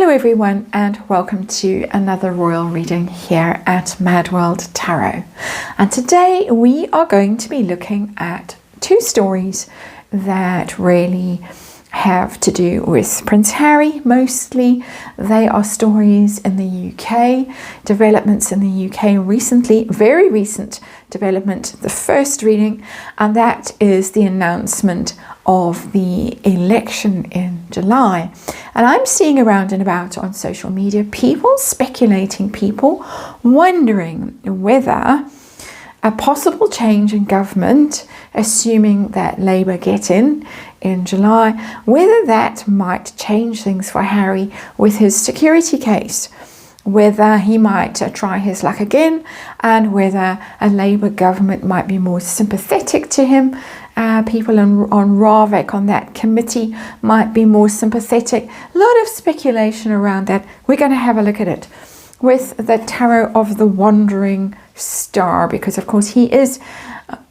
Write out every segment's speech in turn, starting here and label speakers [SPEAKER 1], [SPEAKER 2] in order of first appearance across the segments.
[SPEAKER 1] Hello everyone, and welcome to another royal reading here at MadWorldTarot. And today we are going to be looking at two stories that really have to do with Prince Harry mostly. They are stories in the UK, developments in the UK recently, very recent development, the first reading, and that is the announcement of the election in July. And I'm seeing around and about on social media people speculating, people wondering whether a possible change in government, assuming that Labour get in July, whether that might change things for Harry with his security case, whether he might try his luck again, and whether a Labour government might be more sympathetic to him. People on RAVEC, on that committee, might be more sympathetic. A lot of speculation around that. We're going to have a look at it with the Tarot of the Wandering Star, because of course he is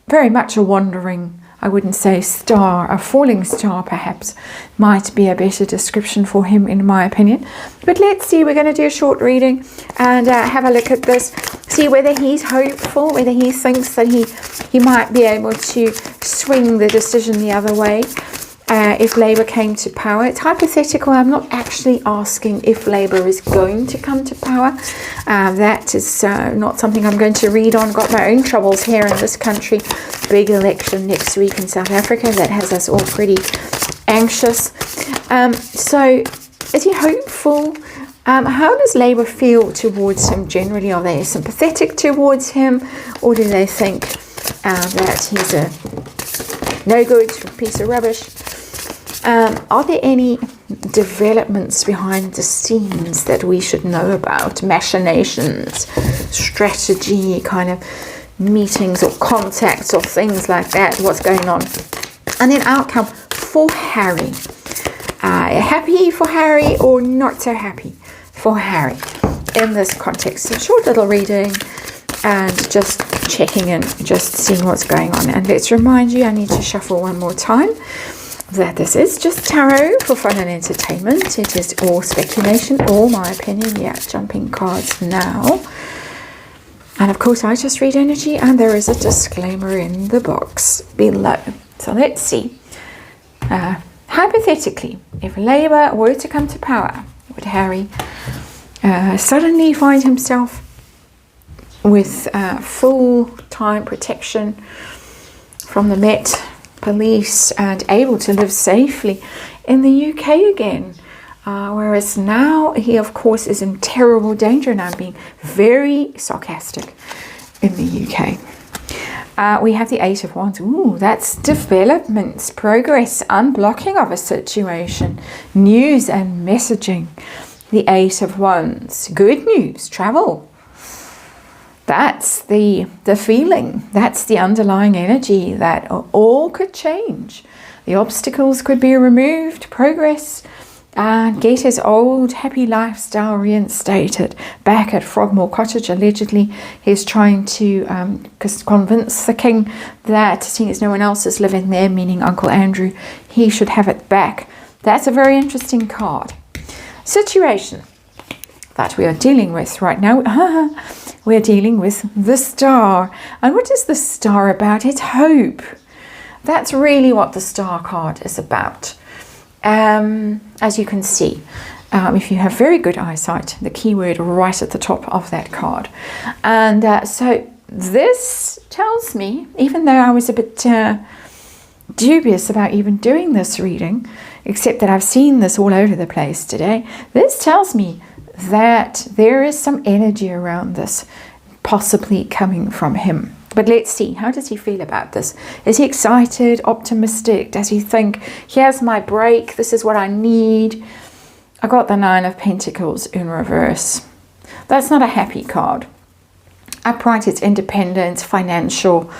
[SPEAKER 1] very much a wandering, I wouldn't say star, a falling star perhaps might be a better description for him in my opinion. But let's see, we're going to do a short reading and have a look at this, see whether he's hopeful, whether he thinks that he might be able to swing the decision the other way if Labour came to power. It's hypothetical. I'm not actually asking if Labour is going to come to power. That is not something I'm going to read on. Got my own troubles here in this country. Big election next week in South Africa. That has us all pretty anxious. So is he hopeful? How does Labour feel towards him generally? Are they sympathetic towards him, or do they think that he's a no good piece of rubbish? Are there any developments behind the scenes that we should know about? Machinations, strategy, kind of meetings or contacts or things like that? What's going on? And then outcome for Harry. Happy for Harry or not so happy for Harry in this context? A short little reading and just checking in, just seeing what's going on. And let's remind you, I need to shuffle one more time, that this is just tarot for fun and entertainment. It is all speculation, all my opinion. Yeah, jumping cards now. And of course, I just read energy, and there is a disclaimer in the box below. So let's see. Hypothetically, if Labour were to come to power, would Harry suddenly find himself with full-time protection from the Met Police and able to live safely in the UK again? Whereas now he, of course, is in terrible danger, and I'm being very sarcastic, in the UK. We have the Eight of Wands. Ooh, that's developments, progress, unblocking of a situation, news and messaging. The Eight of Wands. Good news, travel. That's the feeling. That's the underlying energy that all could change. The obstacles could be removed, progress, and get his old happy lifestyle reinstated. Back at Frogmore Cottage, allegedly, he's trying to convince the king that, seeing as no one else is living there, meaning Uncle Andrew, he should have it back. That's a very interesting card. Situation that we are dealing with right now. We're dealing with the Star. And what is the Star about? It's hope. That's really what the Star card is about. As you can see, if you have very good eyesight, the keyword right at the top of that card. And so this tells me, even though I was a bit dubious about even doing this reading, except that I've seen this all over the place today, this tells me that there is some energy around this possibly coming from him. But let's see, how does he feel about this? Is he excited, optimistic? Does he think, here's my break, this is what I need? I got the Nine of Pentacles in reverse. That's not a happy card. Upright, it's independence, financial,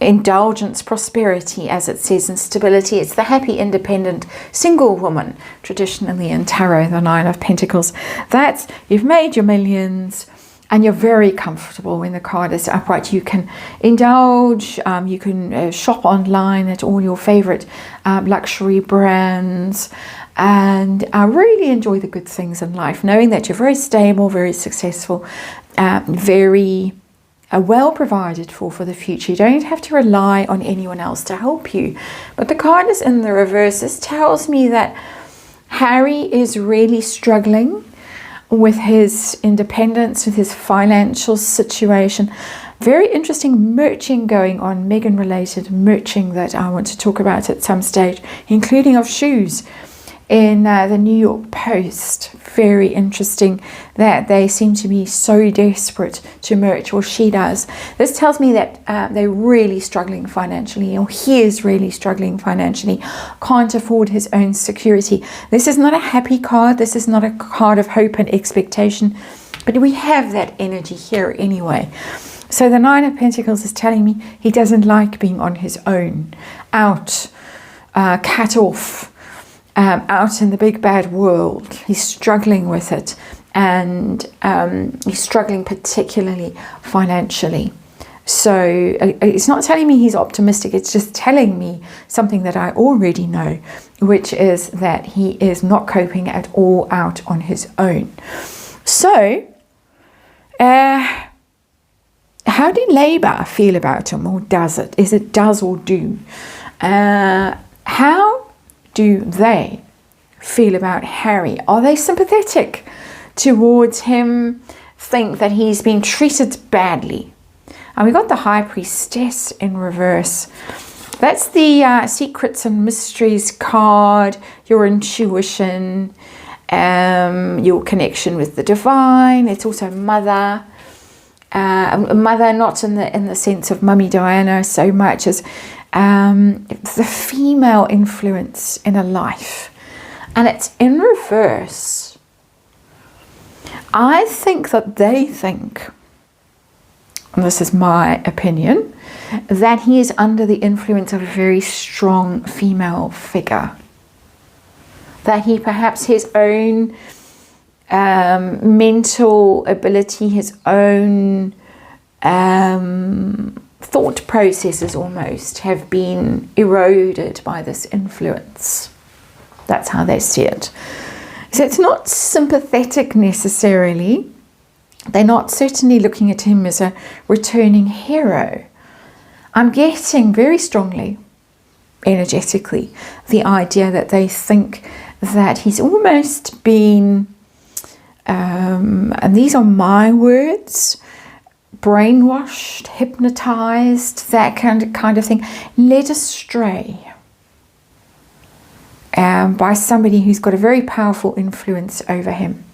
[SPEAKER 1] indulgence, prosperity, as it says, and stability. It's the happy, independent, single woman, traditionally in tarot, the Nine of Pentacles. That's, you've made your millions, and you're very comfortable when the card is upright. You can indulge, you can shop online at all your favorite luxury brands, and really enjoy the good things in life, knowing that you're very stable, very successful, very well provided for the future. You don't have to rely on anyone else to help you. But the card is in the reverse. This tells me that Harry is really struggling with his independence, with his financial situation. Very interesting merching going on, Meghan related merching that I want to talk about at some stage, including of shoes in the New York Post. Very interesting that they seem to be so desperate to merch, or she does. This tells me that they're really struggling financially, or he is really struggling financially, can't afford his own security. This is not a happy card. This is not a card of hope and expectation, but we have that energy here anyway. So the Nine of Pentacles is telling me he doesn't like being on his own, out, cut off, out in the big bad world. He's struggling with it, and he's struggling particularly financially. So it's not telling me he's optimistic, it's just telling me something that I already know, which is that he is not coping at all out on his own. So how do Labour feel about him, or does it? Is it does or do? How do they feel about Harry? Are they sympathetic towards him? Think that he's been treated badly? And we got the High Priestess in reverse. That's the Secrets and Mysteries card, your intuition, your connection with the divine. It's also mother. Mother, not in the sense of Mummy Diana so much as the female influence in a life, and it's in reverse. I think that they think, and this is my opinion, that he is under the influence of a very strong female figure, that he perhaps his own mental ability, his own thought processes almost have been eroded by this influence. That's how they see it. So it's not sympathetic necessarily. They're not certainly looking at him as a returning hero. I'm getting very strongly, energetically, the idea that they think that he's almost been, and these are my words, brainwashed, hypnotized, that kind of thing, led astray by somebody who's got a very powerful influence over him,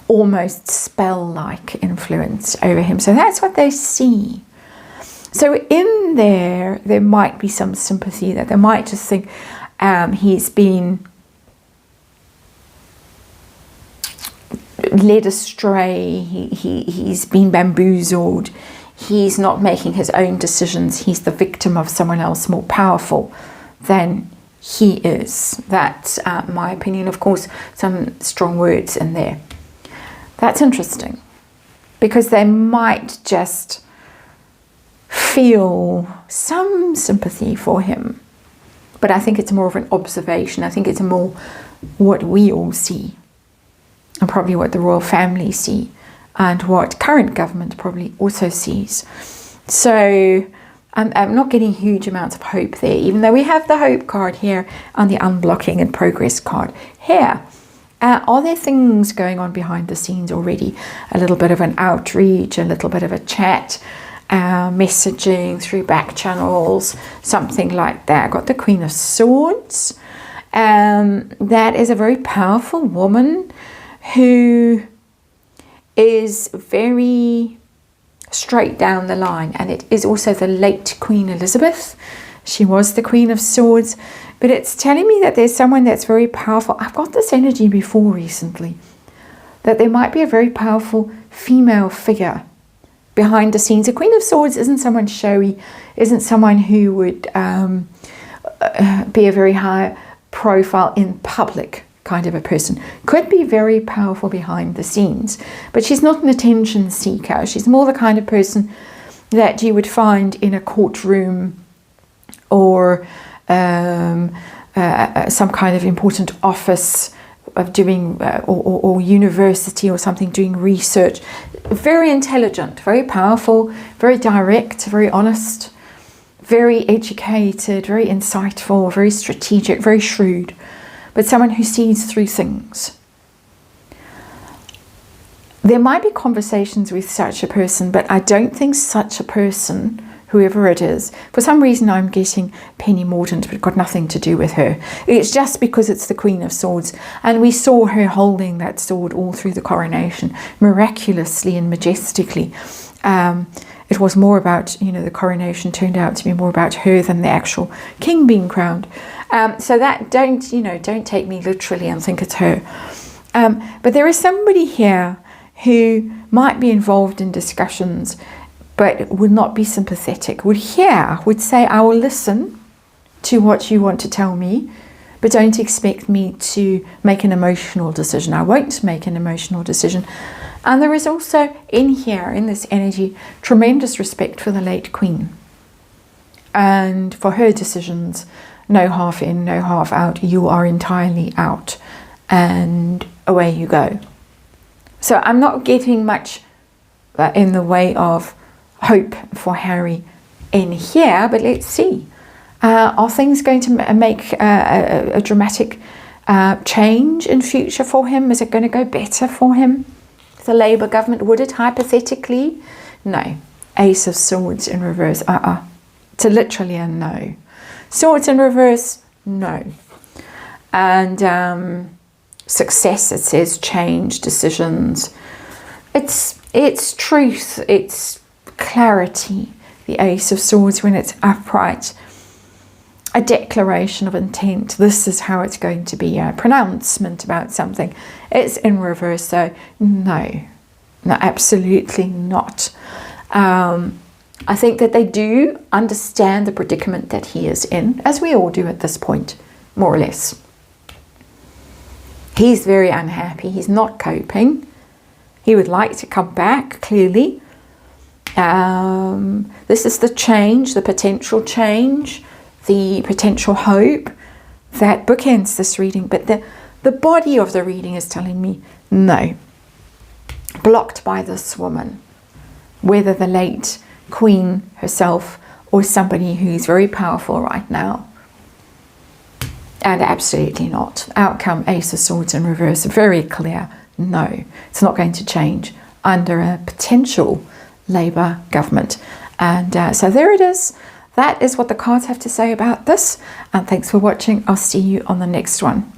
[SPEAKER 1] almost spell-like influence over him. So that's what they see. So in there might be some sympathy, that they might just think he's been led astray, he's been bamboozled, he's not making his own decisions, he's the victim of someone else more powerful than he is. That's my opinion. Of course, some strong words in there. That's interesting, because they might just feel some sympathy for him, but I think it's more of an observation. I think it's more what we all see, and probably what the royal family see, and what current government probably also sees. So I'm not getting huge amounts of hope there, even though we have the hope card here and the unblocking and progress card here. Are there things going on behind the scenes already? A little bit of an outreach, a little bit of a chat, messaging through back channels, something like that. Got the Queen of Swords. That is a very powerful woman who is very straight down the line, and it is also the late Queen Elizabeth. She was the Queen of Swords, but it's telling me that there's someone that's very powerful. I've got this energy before recently, that there might be a very powerful female figure behind the scenes. A Queen of Swords isn't someone showy, isn't someone who would be a very high profile in public kind of a person. Could be very powerful behind the scenes, but she's not an attention seeker. She's more the kind of person that you would find in a courtroom or some kind of important office of doing or university or something, doing research. Very intelligent, very powerful, very direct, very honest, very educated, very insightful, very strategic, very shrewd, but someone who sees through things. There might be conversations with such a person, but I don't think such a person, whoever it is, for some reason I'm getting Penny Mordaunt, but it's got nothing to do with her. It's just because it's the Queen of Swords, and we saw her holding that sword all through the coronation, miraculously and majestically. It was more about, the coronation turned out to be more about her than the actual king being crowned. So that don't take me literally and think it's her. But there is somebody here who might be involved in discussions, but would not be sympathetic, would say, I will listen to what you want to tell me, but don't expect me to make an emotional decision. I won't make an emotional decision. And there is also in this energy, tremendous respect for the late Queen and for her decisions. No half in, no half out. You are entirely out, and away you go. So I'm not getting much in the way of hope for Harry in here, but let's see. Are things going to make a dramatic change in future for him? Is it going to go better for him? The Labour government, would it hypothetically? No. Ace of Swords in reverse. It's literally a no. Swords in reverse, no. And success, it says, change, decisions. It's truth, it's clarity. The Ace of Swords, when it's upright, a declaration of intent. This is how it's going to be, a pronouncement about something. It's in reverse, so no, absolutely not. I think that they do understand the predicament that he is in, as we all do at this point, more or less. He's very unhappy. He's not coping. He would like to come back, clearly. This is the change, the potential change, the potential hope that bookends this reading. But the body of the reading is telling me no. Blocked by this woman, whether the late Queen herself or somebody who's very powerful right now. And absolutely not. Outcome, Ace of Swords in reverse, very clear. No, it's not going to change under a potential Labour government. And so there it is. That is what the cards have to say about this. And thanks for watching. I'll see you on the next one.